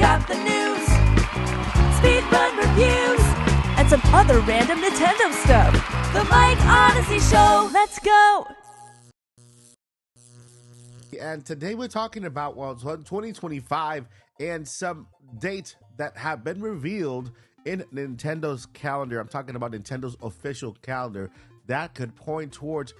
got the news, speedrun reviews, and some other random Nintendo stuff. The Mike Odyssey Show. Let's go. And today we're talking about 2025 and some dates that have been revealed in Nintendo's calendar. I'm talking about Nintendo's official calendar that could point towards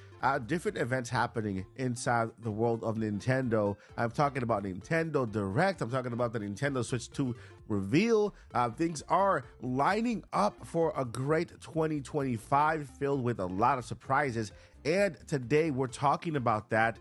different events happening inside the world of Nintendo. I'm talking about Nintendo Direct. I'm talking about the Nintendo Switch 2 reveal. Things are lining up for a great 2025 filled with a lot of surprises. And today we're talking about that.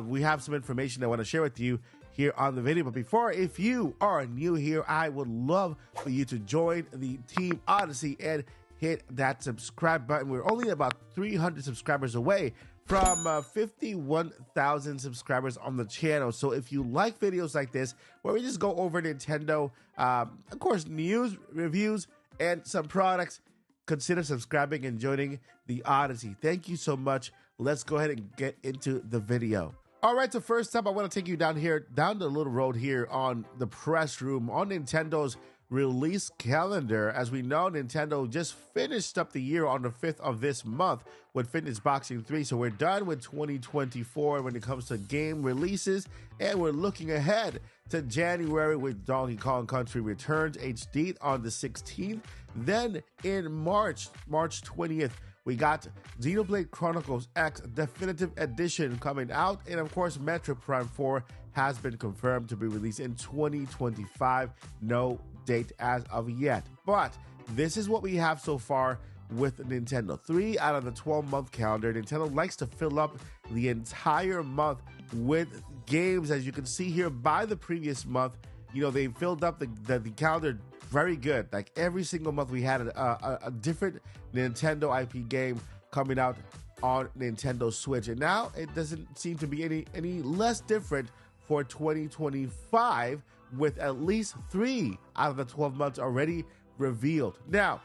We have some information I want to share with you here on the video. But before, if you are new here, I would love for you to join the Team Odyssey and hit that subscribe button. We're only about 300 subscribers away from 51,000 subscribers on the channel. So if you like videos like this, where we just go over Nintendo, of course, news, reviews, and some products, consider subscribing and joining the Odyssey. Thank you so much. Let's go ahead and get into the video. All right, so first up, I want to take you down the little road here on the press room on Nintendo's release calendar. As we know, Nintendo just finished up the year on the 5th of this month with Fitness Boxing 3. So we're done with 2024 when it comes to game releases, and we're looking ahead to January with Donkey Kong Country Returns HD on the 16th. Then in March 20th, we got Xenoblade Chronicles X Definitive Edition coming out. And of course, Metroid Prime 4 has been confirmed to be released in 2025. No date as of yet. But this is what we have so far with Nintendo. 3 out of the 12-month calendar. Nintendo likes to fill up the entire month with games. As you can see here, by the previous month, they filled up the calendar very good. Like every single month we had a different Nintendo IP game coming out on Nintendo Switch, and now it doesn't seem to be any less different for 2025, with at least 3 out of the 12 months already revealed. Now,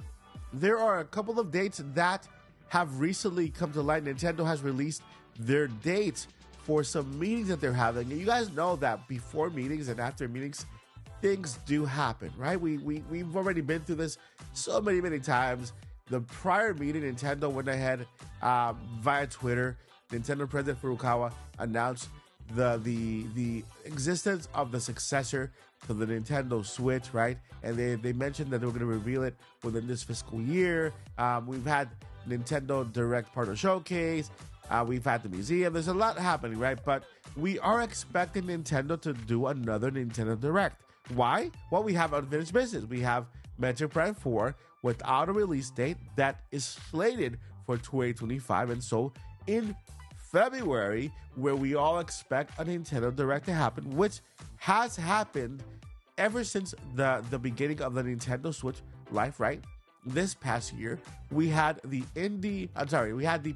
there are a couple of dates that have recently come to light. Nintendo has released their dates for some meetings that they're having, and you guys know that before meetings and after meetings, things do happen, right? We've already been through this so many times. The prior meeting, Nintendo went ahead via Twitter. Nintendo President Furukawa announced the existence of the successor to the Nintendo Switch, right? And they mentioned that they were going to reveal it within this fiscal year. We've had Nintendo Direct Partner Showcase. We've had the museum. There's a lot happening, right? But we are expecting Nintendo to do another Nintendo Direct. Why? Well, we have unfinished business. We have Metroid Prime 4 without a release date that is slated for 2025. And so in February, where we all expect a Nintendo Direct to happen, which has happened ever since the beginning of the Nintendo Switch life, right? This past year, we had the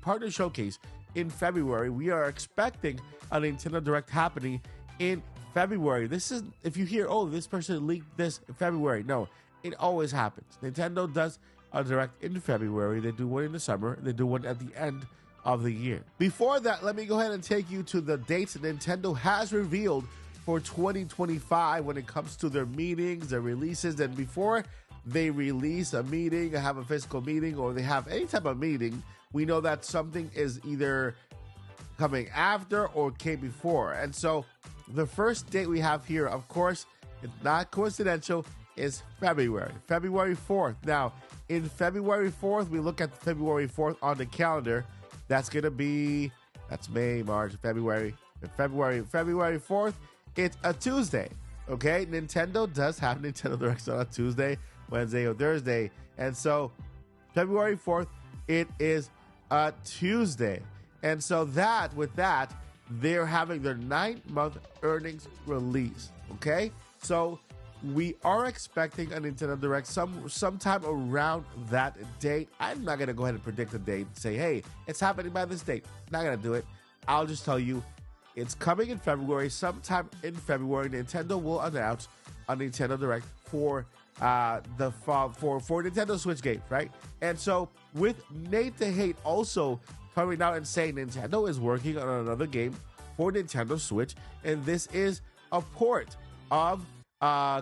Partner Showcase in February. We are expecting a Nintendo Direct happening in February. This is, if you hear, oh, this person leaked this in February. No, it always happens. Nintendo does a Direct in February. They do one in the summer. They do one at the end of the year. Before that, let me go ahead and take you to the dates Nintendo has revealed for 2025 when it comes to their meetings, their releases. And before they release a meeting, have a physical meeting, or they have any type of meeting, we know that something is either coming after or came before. And so the first date we have here, of course, it's not coincidental, is February 4th. Now, in February 4th, we look at February 4th on the calendar. That's May, March, February 4th. It's a Tuesday, okay? Nintendo does have Nintendo Directs on a Tuesday, Wednesday, or Thursday. And so February 4th, it is a Tuesday. And so with that, they're having their 9-month earnings release, okay? So we are expecting a Nintendo Direct sometime around that date. I'm not going to go ahead and predict the date and say, hey, it's happening by this date. Not going to do it. I'll just tell you it's coming in February. Sometime in February, Nintendo will announce a Nintendo Direct for the fall for Nintendo Switch games, right? And so with Nate the Hate also coming out and saying Nintendo is working on another game for Nintendo Switch, and this is a port of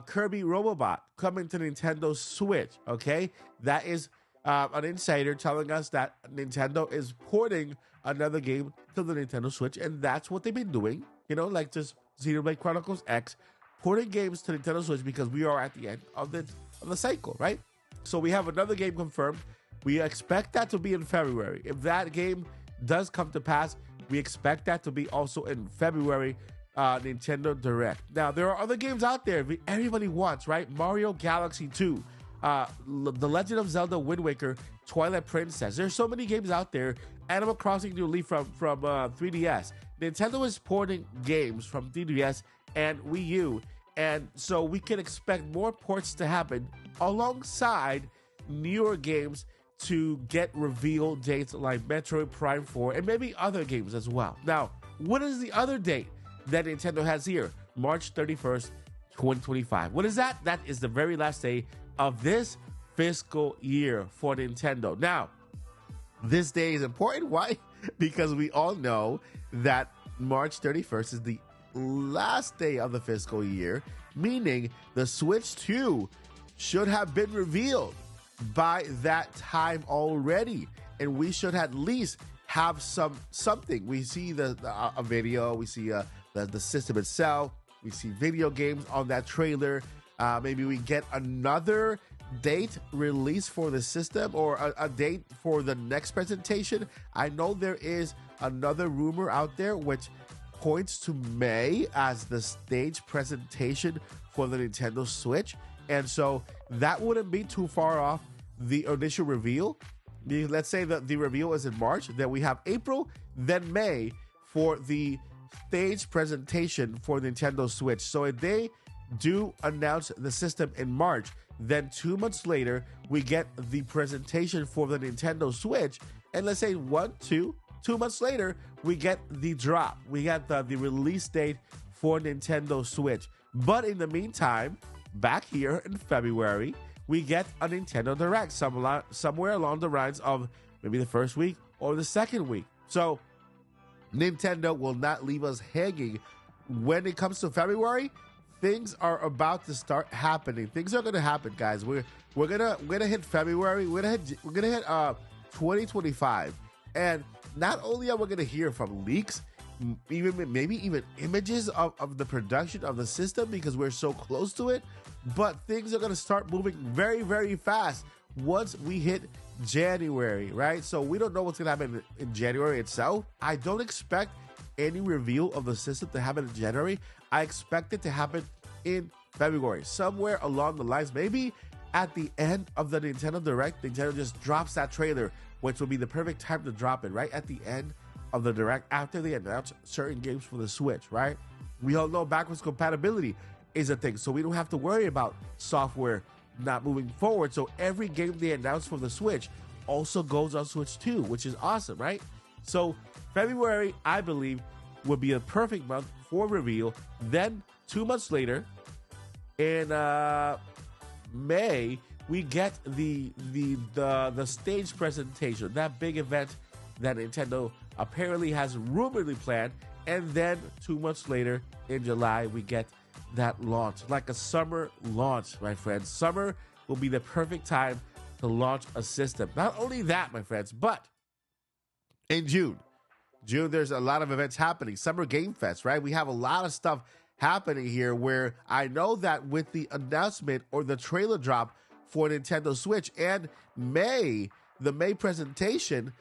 Kirby Robobot coming to Nintendo Switch. Okay, that is an insider telling us that Nintendo is porting another game to the Nintendo Switch, and that's what they've been doing. You know, like just Xenoblade Chronicles X, porting games to Nintendo Switch because we are at the end of the cycle, right? So we have another game confirmed. We expect that to be in February. If that game does come to pass, we expect that to be also in February. Nintendo Direct. Now, there are other games out there everybody wants, right? Mario Galaxy 2, The Legend of Zelda Wind Waker, Twilight Princess. There's so many games out there. Animal Crossing New Leaf from 3DS. Nintendo is porting games from 3DS and Wii U, and so we can expect more ports to happen alongside newer games to get reveal dates like Metroid Prime 4 and maybe other games as well. Now, what is the other date that Nintendo has here? March 31st, 2025. What is that? That is the very last day of this fiscal year for Nintendo. Now, this day is important. Why? Because we all know that March 31st is the last day of the fiscal year, meaning the Switch 2 should have been revealed by that time already, and we should at least have something. We see a video, we see the system itself, we see video games on that trailer. Maybe we get another date release for the system, or a date for the next presentation. I know there is another rumor out there which points to May as the stage presentation for the Nintendo Switch, and so that wouldn't be too far off the initial reveal. Let's say that the reveal is in March, then we have April, then May for the stage presentation for Nintendo Switch. So if they do announce the system in March, then 2 months later we get the presentation for the Nintendo Switch, and let's say 2 months later we get the drop, we get the release date for Nintendo Switch. But in the meantime, back here in February, we get a Nintendo Direct somewhere along the lines of maybe the first week or the second week. So Nintendo will not leave us hanging. When it comes to February, things are about to start happening. Things are going to happen, guys. We're gonna hit February. We're gonna hit 2025, and not only are we gonna hear from leaks, maybe even images of the production of the system because we're so close to it, but things are going to start moving very, very fast once we hit January, right? So we don't know what's going to happen in January itself. I don't expect any reveal of the system to happen in January. I expect it to happen in February, somewhere along the lines. Maybe at the end of the Nintendo Direct, Nintendo just drops that trailer, which will be the perfect time to drop it, right at the end of the Direct, after they announce certain games for the Switch, right? We all know backwards compatibility is a thing, so we don't have to worry about software not moving forward. So every game they announce for the Switch also goes on Switch 2, which is awesome, right? So February, I believe, would be a perfect month for reveal. Then 2 months later, in May, we get the stage presentation, that big event that Nintendo apparently has rumoredly planned. And then 2 months later, in July, we get that launch, like a summer launch, my friends. Summer will be the perfect time to launch a system. Not only that, my friends, but in June, there's a lot of events happening. Summer Game Fest, right? We have a lot of stuff happening here, where I know that with the announcement or the trailer drop for Nintendo Switch and the May presentation,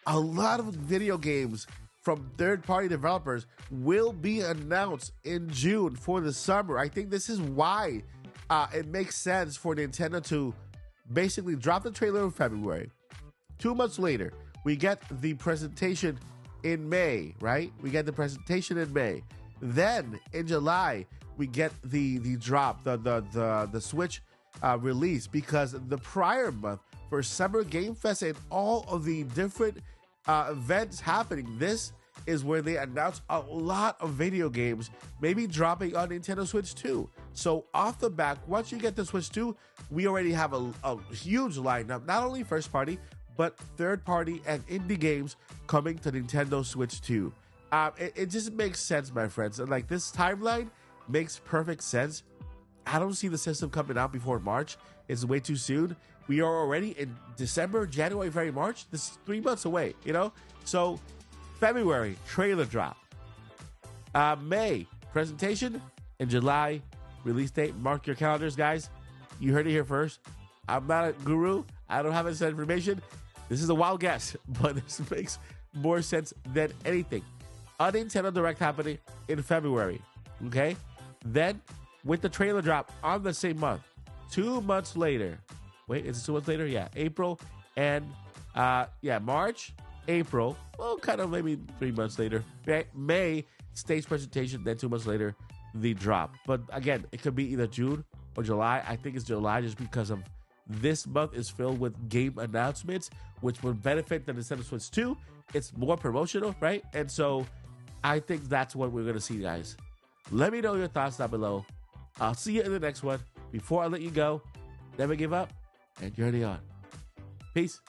a lot of video games from third-party developers will be announced in June for the summer. I think this is why it makes sense for Nintendo to basically drop the trailer in February. 2 months later, we get the presentation in May, right? We get the presentation in May. Then in July, we get the drop, the Switch release, because the prior month for Summer Game Fest and all of the different events happening, this is where they announce a lot of video games maybe dropping on Nintendo Switch 2. So off the back, once you get the Switch 2, we already have a huge lineup, not only first party, but third party and indie games coming to Nintendo Switch 2. It just makes sense, my friends. Like, this timeline makes perfect sense. I don't see the system coming out before March. It's way too soon. We are already in December, January, February, March. This is 3 months away, you know? So February, trailer drop. May, presentation. In July, release date. Mark your calendars, guys. You heard it here first. I'm not a guru. I don't have inside information. This is a wild guess, but this makes more sense than anything. A Nintendo Direct happening in February, okay? Then, with the trailer drop on the same month, 2 months later. Wait, is it 2 months later? Yeah, April and, March, April. Well, kind of maybe 3 months later. May, stage presentation, then 2 months later, the drop. But again, it could be either June or July. I think it's July just because of this month is filled with game announcements, which would benefit the Nintendo Switch 2. It's more promotional, right? And so I think that's what we're going to see, guys. Let me know your thoughts down below. I'll see you in the next one. Before I let you go, never give up, and you're already on. Peace.